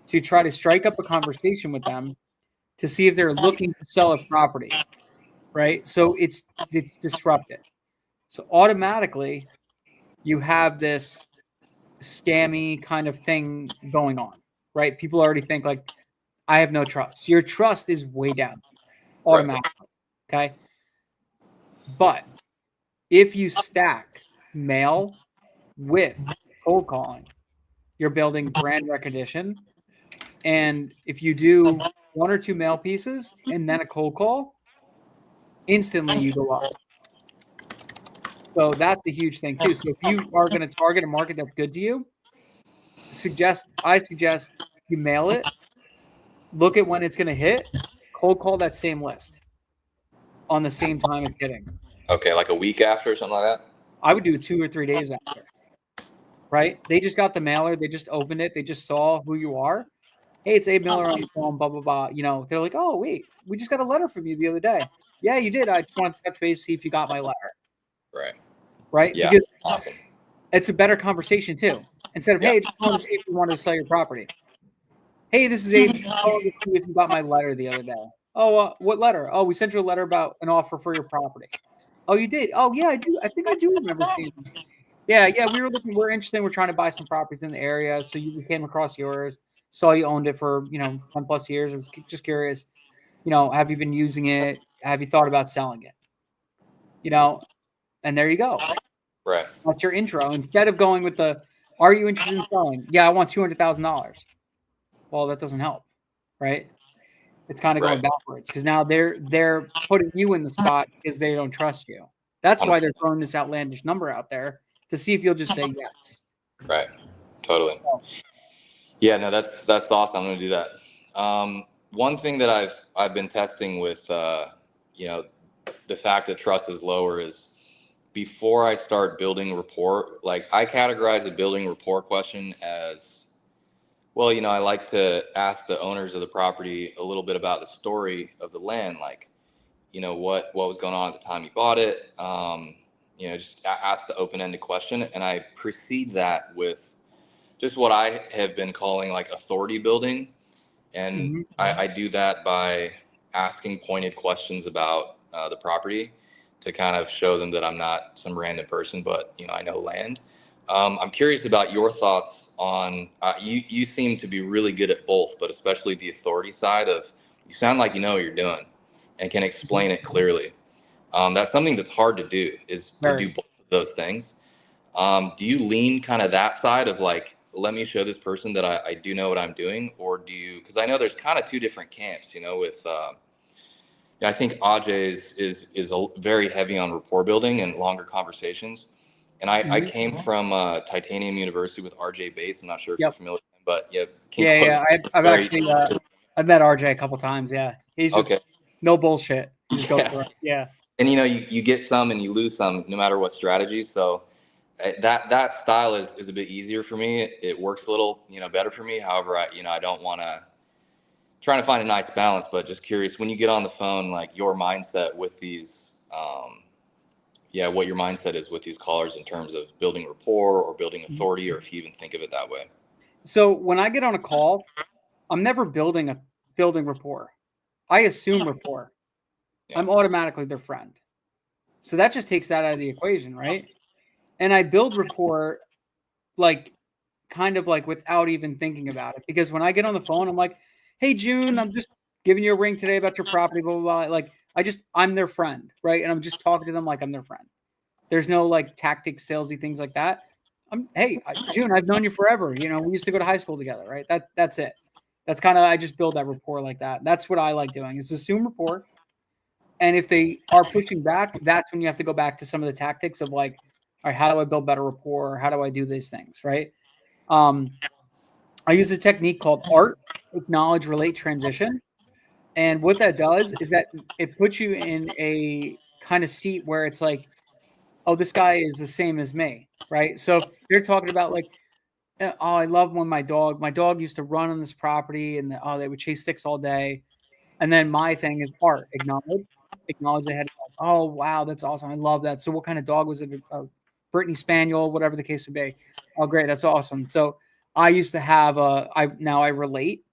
to try to strike up a conversation with them to see if they're looking to sell a property, right? So it's disruptive. So automatically you have this scammy kind of thing going on, right? People already think like, I have no trust. Your trust is way down Right. automatically. Okay. But if you stack mail with cold calling, you're building brand recognition. And if you do one or two mail pieces and then a cold call, instantly you go up. So that's a huge thing too. So if you are going to target a market that's good to you, I suggest you mail it, look at when it's going to hit, cold call that same list on the same time it's hitting. Okay, like a week after or something like that? I would do it 2 or 3 days after, right? They just got the mailer, they just opened it, they just saw who you are. Hey, it's Abe Miller on the phone, blah, blah, blah. You know, they're like, oh, wait, we just got a letter from you the other day. Yeah, you did. I just wanted to touch base, see if you got my letter. Right. Right? Yeah. Because Awesome. it's a better conversation too. Instead of, Yeah. hey, just wanted to see if you wanted to sell your property. Hey, this is Abe. Calling to see if you got my letter the other day. Oh, what letter? Oh, we sent you a letter about an offer for your property. Oh, you did? Oh, yeah, I do. I think I do remember seeing it. Yeah, we were looking. We're interested. We're trying to buy some properties in the area. So we came across yours. Saw you owned it for 10+ years. I was just curious. Have you been using it? Have you thought about selling it? And there you go. Right. That's your intro. Instead of going with are you interested in selling? Yeah, I want $200,000. Well, that doesn't help, right? It's kind of going Right. backwards because now they're putting you in the spot because they don't trust you. That's why they're throwing this outlandish number out there to see if you'll just say yes. Right. Totally. Yeah, no, that's awesome. I'm going to do that. One thing that I've been testing with, the fact that trust is lower is before I start building rapport, like I categorize a building rapport question as, well, I like to ask the owners of the property a little bit about the story of the land, like, what was going on at the time you bought it. Just ask the open-ended question, and I precede that with just what I have been calling like authority building. And Mm-hmm. I do that by asking pointed questions about the property to kind of show them that I'm not some random person, but I know land. I'm curious about your thoughts on you seem to be really good at both, but especially the authority side of, you sound like you know what you're doing and can explain it clearly. That's something that's hard to do, is to do both of those things. Do you lean kind of that side of like, let me show this person that I do know what I'm doing? Or do you, because I know there's kind of two different camps, with, I think Ajay is very heavy on rapport building and longer conversations. And I came from Titanium University with RJ Bates. I'm not sure if you're Yep. familiar with him, but yeah. Yeah. I've very, actually I've met RJ a couple times. Yeah, he's just okay. no bullshit. He just goes Yeah. for it. Yeah. And you get some and you lose some no matter what strategy. So that style is a bit easier for me. It works a little, better for me. However, I don't want to, trying to find a nice balance, but just curious when you get on the phone, like your mindset with these, what your mindset is with these callers in terms of building rapport or building authority, or if you even think of it that way. So when I get on a call, I'm never building rapport. I assume rapport. Yeah. I'm automatically their friend. So that just takes that out of the equation, right? And I build rapport like kind of like without even thinking about it. Because when I get on the phone, I'm like, hey, June, I'm just giving you a ring today about your property, blah, blah, blah. Like, I'm their friend, right? And I'm just talking to them like I'm their friend. There's no like tactics, salesy things like that. June, I've known you forever. We used to go to high school together, right? That's it. That's kind of, I just build that rapport like that. That's what I like doing, is assume rapport. And if they are pushing back, that's when you have to go back to some of the tactics of like, all right, how do I build better rapport? How do I do these things, right? I use a technique called ART, acknowledge, relate, transition. And what that does is that it puts you in a kind of seat where it's like, oh, this guy is the same as me, right? So if they're talking about like, oh, I love when my dog used to run on this property and oh, they would chase sticks all day. And then my thing is ART, acknowledge they had, oh, wow, that's awesome. I love that. So what kind of dog was it? A Brittany Spaniel, whatever the case would be. Oh, great. That's awesome. So I used to have now I relate.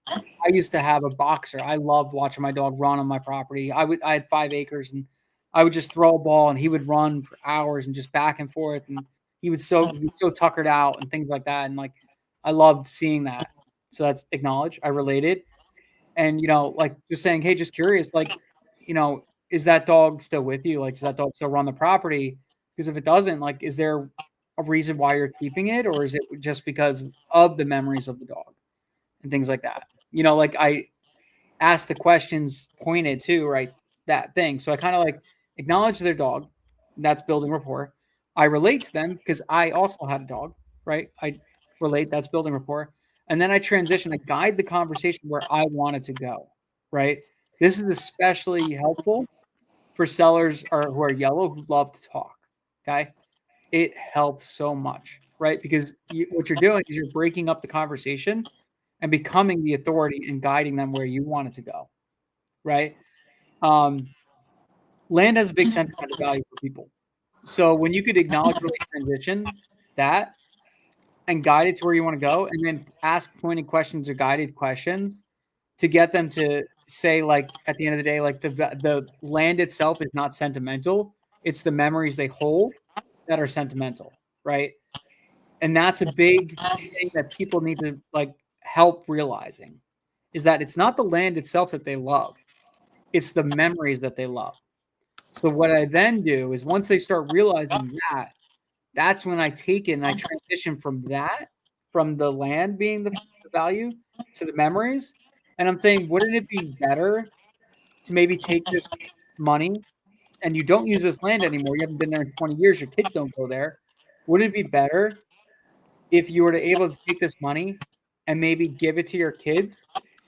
I used to have a boxer. I loved watching my dog run on my property. I had 5 acres and I would just throw a ball and he would run for hours and just back and forth. And he was so tuckered out and things like that. And like, I loved seeing that. So that's acknowledge. I related. And, like just saying, hey, just curious, like, is that dog still with you? Like, does that dog still run the property? Because if it doesn't, like, is there a reason why you're keeping it? Or is it just because of the memories of the dog and things like that? Like I asked the questions pointed to, right, that thing. So I kind of like acknowledge their dog. That's building rapport. I relate to them because I also had a dog, right? I relate. That's building rapport. And then I transition, I guide the conversation where I want it to go, right? This is especially helpful for sellers who are yellow who love to talk, okay? It helps so much, right? Because what you're doing is you're breaking up the conversation and becoming the authority and guiding them where you want it to go, right? Land has a big sentimental value for people. So when you could acknowledge, relate, transition that and guide it to where you want to go, and then ask pointed questions or guided questions to get them to say, like, at the end of the day, like the land itself is not sentimental. It's the memories they hold that are sentimental, right? And that's a big thing that people need to like help realizing is that it's not the land itself that they love. It's the memories that they love. So what I then do is once they start realizing that, that's when I take it and I transition from the land being the value to the memories. And I'm saying, wouldn't it be better to maybe take this money and you don't use this land anymore? You haven't been there in 20 years. Your kids don't go there. Wouldn't it be better if you were to able to take this money and maybe give it to your kids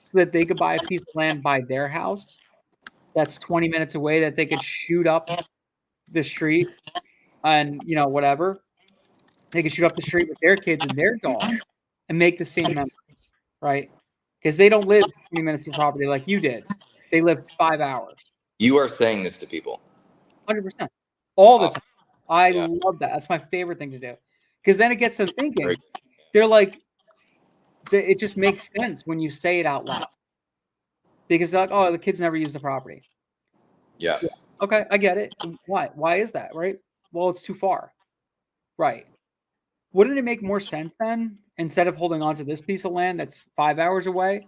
so that they could buy a piece of land by their house that's 20 minutes away that they could shoot up the street and, whatever. They could shoot up the street with their kids and their dog and make the same memories, right? Because they don't live 20 minutes from property like you did. They lived 5 hours. You are saying this to people. 100%. All the Awesome. time. I Yeah. love that. That's my favorite thing to do. Because then it gets them thinking. Great. They're like, it just makes sense when you say it out loud. Because they're like, oh, the kids never use the property. Yeah. Okay, I get it. Why? Why is that, right? Well, it's too far. Right. Wouldn't it make more sense then, instead of holding on to this piece of land that's 5 hours away,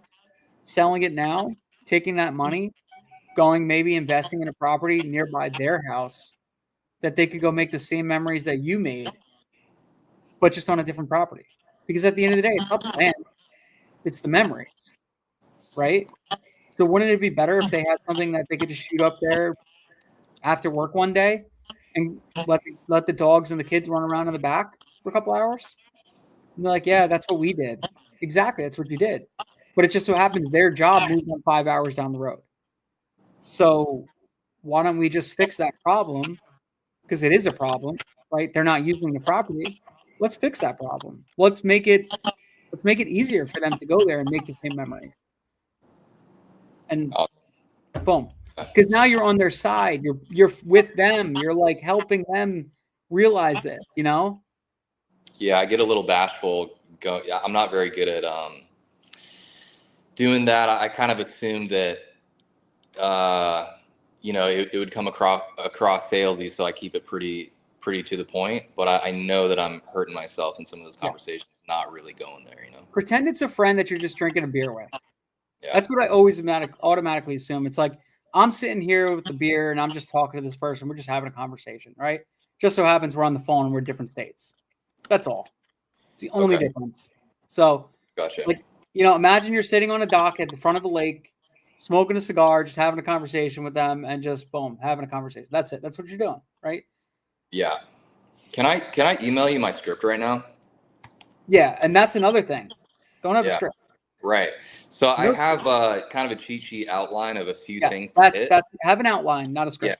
selling it now, taking that money, going maybe investing in a property nearby their house that they could go make the same memories that you made, but just on a different property? Because at the end of the day, it's not the land, it's the memories, right? So wouldn't it be better if they had something that they could just shoot up there after work one day and let the dogs and the kids run around in the back for a couple hours? And they're like, yeah, that's what we did. Exactly, that's what you did. But it just so happens their job moved them 5 hours down the road. So why don't we just fix that problem? Because it is a problem, right? They're not using the property. Let's fix that problem. Let's make it easier for them to go there and make the same memories. And boom. Because now you're on their side. You're with them. You're like helping them realize this, Yeah, I get a little bashful. I'm not very good at doing that. I kind of assumed that it would come across salesy, so I keep it pretty to the point. But I know that I'm hurting myself in some of those conversations, not really going there. Pretend it's a friend that you're just drinking a beer with. Yeah. That's what I always automatically assume. It's like I'm sitting here with the beer and I'm just talking to this person. We're just having a conversation, right? Just so happens we're on the phone and we're different states. That's all. It's the only difference. So, gotcha. Like, imagine you're sitting on a dock at the front of the lake, smoking a cigar, just having a conversation with them, and just boom, having a conversation. That's it. That's what you're doing, right? Yeah. Can I email you my script right now? Yeah, and that's another thing. Don't have a Yeah. script. Right. So I No have script. kind of a cheat sheet outline of a few Yeah, things to that's hit. have an outline, not a Yeah.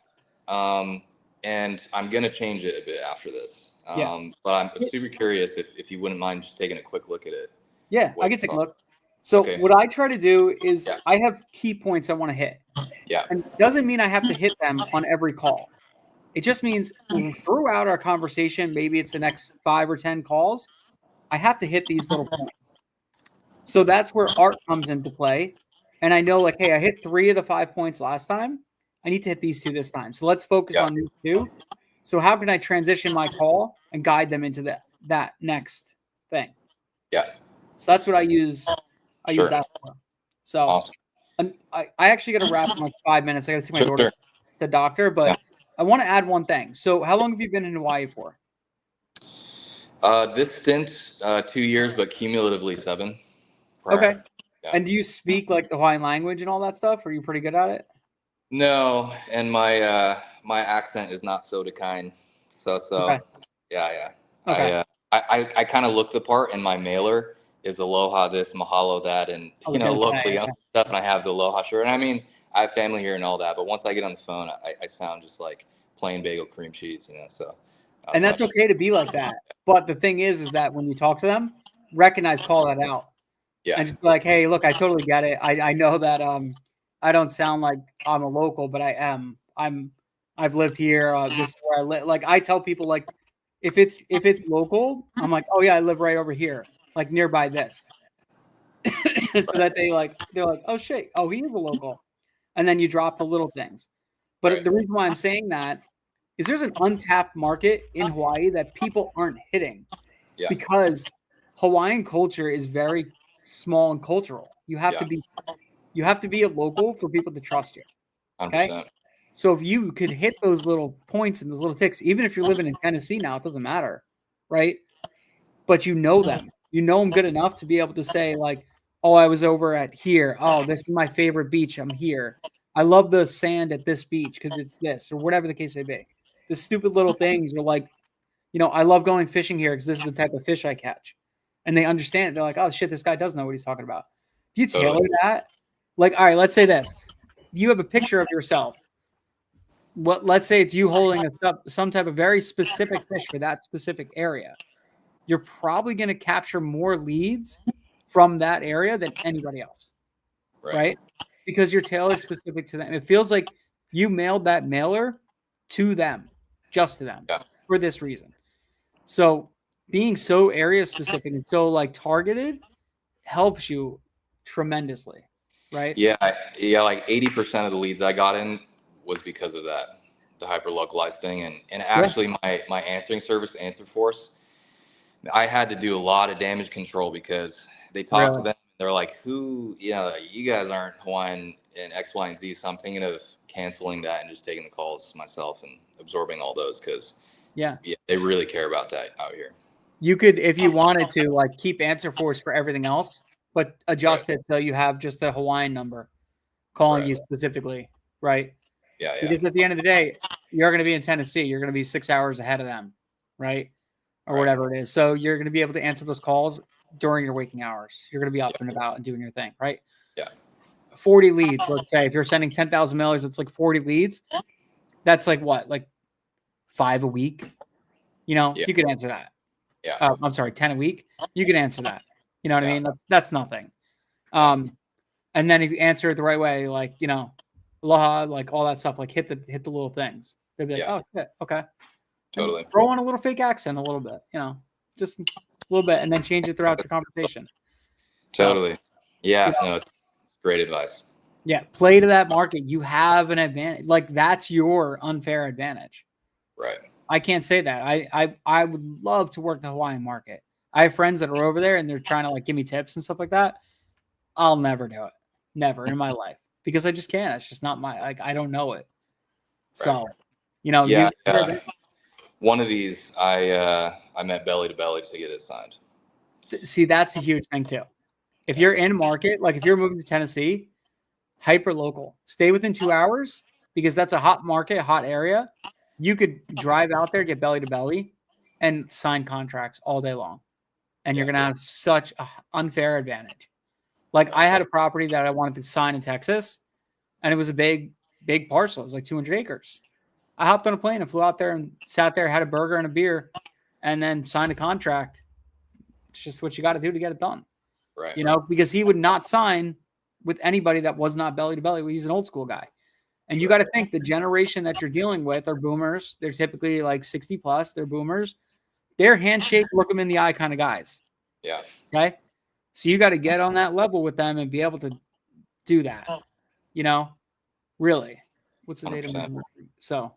script. And I'm gonna change it a bit after this. Yeah. But I'm super curious if you wouldn't mind just taking a quick look at it. Yeah, I What can take a you look. So Okay. what I try to do is Yeah. I have key points I want to hit. Yeah. And it doesn't mean I have to hit them on every call. It just means throughout our conversation, maybe it's the next 5 or 10 calls, I have to hit these little points. So that's where art comes into play. And I know, like, hey, I hit 3 of the 5 points last time. I need to hit these 2 this time. So let's focus Yeah. on these 2. So how can I transition my call and guide them into that next thing? Yeah. So that's what I use. I use Sure. that for. So Awesome. and I actually got to wrap in like 5 minutes. I got to take my Sure. daughter Sure. to the doctor, Yeah. but I want to add one thing. So how long have you been in Hawaii for? This stint, 2 years, but cumulatively 7 Okay. prior. Yeah. And do you speak like the Hawaiian language and all that stuff? Are you pretty good at it? No, and my accent is not so kind. Okay. Yeah, yeah. Okay. I kind of look the part, and my mailer is aloha this, mahalo that, and I was gonna say, locally okay. stuff, and I have the aloha shirt. And I mean, I have family here and all that, but once I get on the phone, I sound just like plain bagel cream cheese, So And that's that's my okay to be like that. But the thing is that when you talk to them, recognize, call that out. yeah, And just be like, hey, look, I totally get it. I know that I don't sound like I'm a local, but I am. I've lived here. This is where I live. Like I tell people, like if it's local, I'm like, oh yeah, I live right over here, like nearby this, so that they're like, oh shit, oh he is a local, and then you drop the little things. But right, the reason why I'm saying that is there's an untapped market in Hawaii that people aren't hitting yeah, because Hawaiian culture is very small and cultural. You have yeah, to be a local for people to trust you. Okay. 100%, So if you could hit those little points and those little ticks, even if you're living in Tennessee now, it doesn't matter. Right. But you know them good enough to be able to say, like, oh, I was over at here. Oh, this is my favorite beach. I'm here. I love the sand at this beach because it's this, or whatever the case may be. The stupid little things are like, I love going fishing here because this is the type of fish I catch. And they understand it. They're like, oh shit, this guy does know what he's talking about. If you totally, tailor that, like, all right, let's say this. You have a picture of yourself. Let's say it's you holding some type of very specific fish for that specific area. You're probably going to capture more leads from that area than anybody else, right, right? Because you're tailored specific to them. It feels like you mailed that mailer to them, just to them, yeah. for this reason. So being so area specific and so like targeted helps you tremendously, right? Yeah, yeah, like 80% of the leads I got in was because of that, the hyper localized thing, and Yeah, actually my answering service, Answer Force, I had to do a lot of damage control because they talked to really. them, they're like, who, you guys aren't Hawaiian in X, Y, and Z, so I'm thinking of canceling that and just taking the calls myself and absorbing all those because Yeah. they really care about that out here. You could, if you wanted to, like keep answer force for everything else, but Right, adjust it so you have just the Hawaiian number calling right, you specifically, right? yeah, yeah, Because at the end of the day, you're going to be in Tennessee. You're going to be 6 hours ahead of them, right? Or right, whatever it is. So you're going to be able to answer those calls during your waking hours. You're going to be up and yeah, about and doing your thing, right? yeah, 40 leads, let's say, if you're sending 10,000 mailers, it's like 40 leads. That's like what? Like 5 a week? yeah, You could answer that. yeah, I'm sorry, 10 a week. You can answer that. You know what I yeah, mean? That's nothing. yeah, And then if you answer it the right way, like, aloha, like all that stuff, like hit the little things. They'll be like, yeah, oh shit, okay. And totally, throw on a little fake accent a little bit, just a little bit, and then change it throughout your conversation. So, totally. you Yeah, know, no, it's great advice. yeah, play to that market. You have an advantage. Like that's your unfair advantage. Right. I can't say that. I would love to work the Hawaiian market. I have friends that are over there and they're trying to like give me tips and stuff like that. I'll never do it. Never in my life. Because I just can't. It's just not like I don't know it. Right. So, Yeah. use it to your advantage. One of these, I met belly to belly to get it signed. See, that's a huge thing too. If you're in market, like if you're moving to Tennessee, hyper local, stay within 2 hours because that's a hot market, hot area. You could drive out there, get belly to belly, and sign contracts all day long. and you're going to have such an unfair advantage. Like I had a property that I wanted to sign in Texas, and it was a big parcel. It was like 200 acres. I hopped on a plane and flew out there and sat there, had a burger and a beer, and then signed a contract. It's just what you got to do to get it done. Right. You know, because he would not sign with anybody that was not belly to belly. He's an old school guy. And you got to think the generation that you're dealing with are boomers. They're typically like 60 plus. They're boomers. They're handshake, look them in the eye kind of guys. Yeah. Okay. So you got to get on that level with them and be able to do that. You know, really. What's the data minimum? So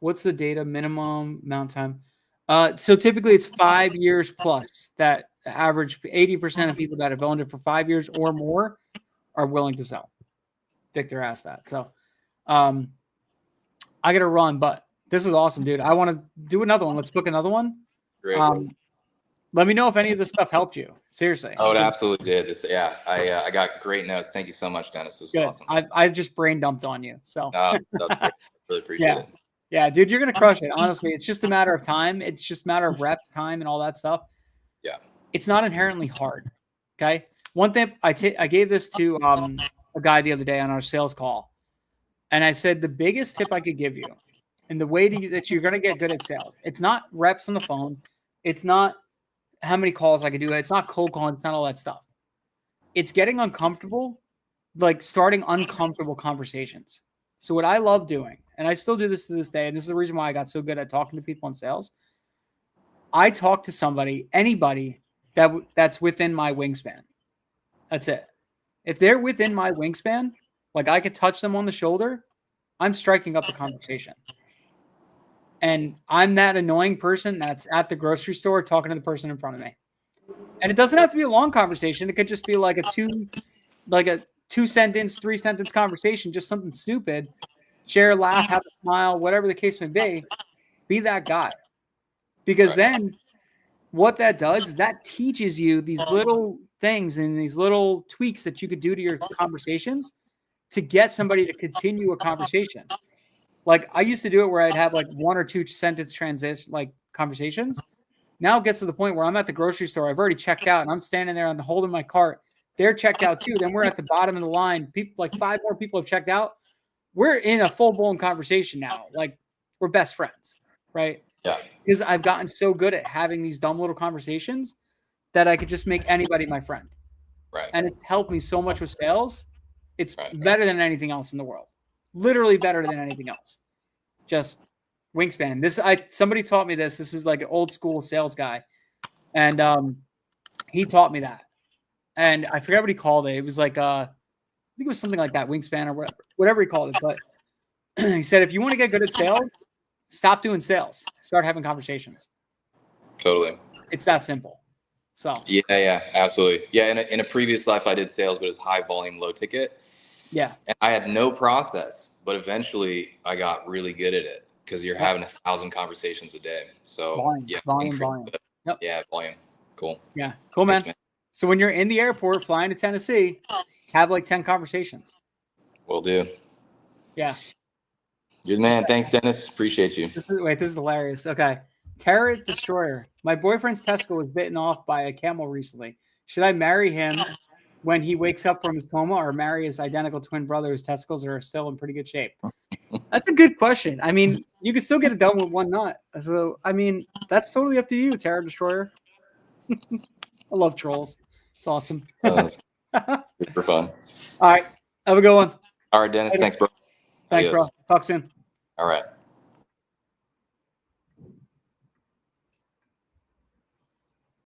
what's the data minimum amount of time? So typically it's 5 years plus that average 80% of people that have owned it for 5 years or more are willing to sell. Victor asked that. So I got to run, but this is awesome, dude. I want to do another one. Let's book another one. Great. Let me know if any of this stuff helped you. Seriously. Oh, it absolutely did. I got great notes. Thank you so much, Dennis. This was awesome. I just brain dumped on you. So really appreciate it. Yeah, dude, you're going to crush it. Honestly, it's just a matter of time. It's just a matter of reps, time, and all that stuff. Yeah. It's not inherently hard. Okay. One thing I gave this to a guy the other day on our sales call. And I said, the biggest tip I could give you and the way that you're going to get good at sales, it's not reps on the phone. It's not how many calls I could do. It's not cold calling. It's not all that stuff. It's getting uncomfortable, like starting uncomfortable conversations. So what I love doing, and I still do this to this day, and this is the reason why I got so good at talking to people in sales. I talk to somebody, anybody that's within my wingspan. That's it. If they're within my wingspan, like I could touch them on the shoulder, I'm striking up a conversation. And I'm that annoying person that's at the grocery store talking to the person in front of me. And it doesn't have to be a long conversation. It could just be like a 2-sentence, 3-sentence conversation, just something stupid. Share, laugh, have a smile, whatever the case may be. Be that guy. Because then what that does is that teaches you these little things and these little tweaks that you could do to your conversations to get somebody to continue a conversation. Like I used to do it where I'd have like 1 or 2 sentence transition, like conversations. Now it gets to the point where I'm at the grocery store. I've already checked out and I'm standing there on the holding my cart. They're checked out too. Then we're at the bottom of the line. People, like 5 more people have checked out. We're in a full blown conversation now. Like we're best friends, right? Yeah. Because I've gotten so good at having these dumb little conversations that I could just make anybody my friend. Right. And it's helped me so much with sales. It's better than anything else in the world. Literally better than anything else. Just wingspan. Somebody taught me this. This is like an old school sales guy. And he taught me that. And I forget what he called it. It was like I think it was something like that, wingspan or whatever he called it. But he said, if you want to get good at sales, stop doing sales. Start having conversations. Totally. It's that simple. So yeah, absolutely. Yeah, in a previous life I did sales, but it was high volume, low ticket. Yeah. And I had no process, but eventually I got really good at it because you're having 1,000 conversations a day. So volume. Yep. Yeah, volume. Cool. Yeah. Cool, man. Thanks, man. So when you're in the airport flying to Tennessee, have like 10 conversations. Will do. Yeah. You're the man. Thanks, Dennis. Appreciate you. This is hilarious. Okay. Terror Destroyer. My boyfriend's testicle was bitten off by a camel recently. Should I marry him when he wakes up from his coma or marry his identical twin brother whose testicles are still in pretty good shape? That's a good question. I mean, you can still get it done with one nut. So, I mean, that's totally up to you, Terror Destroyer. I love trolls. It's awesome. Super fun. All right. Have a good one. All right, Dennis. Later. Thanks, bro. Thanks, bro. Talk soon. All right.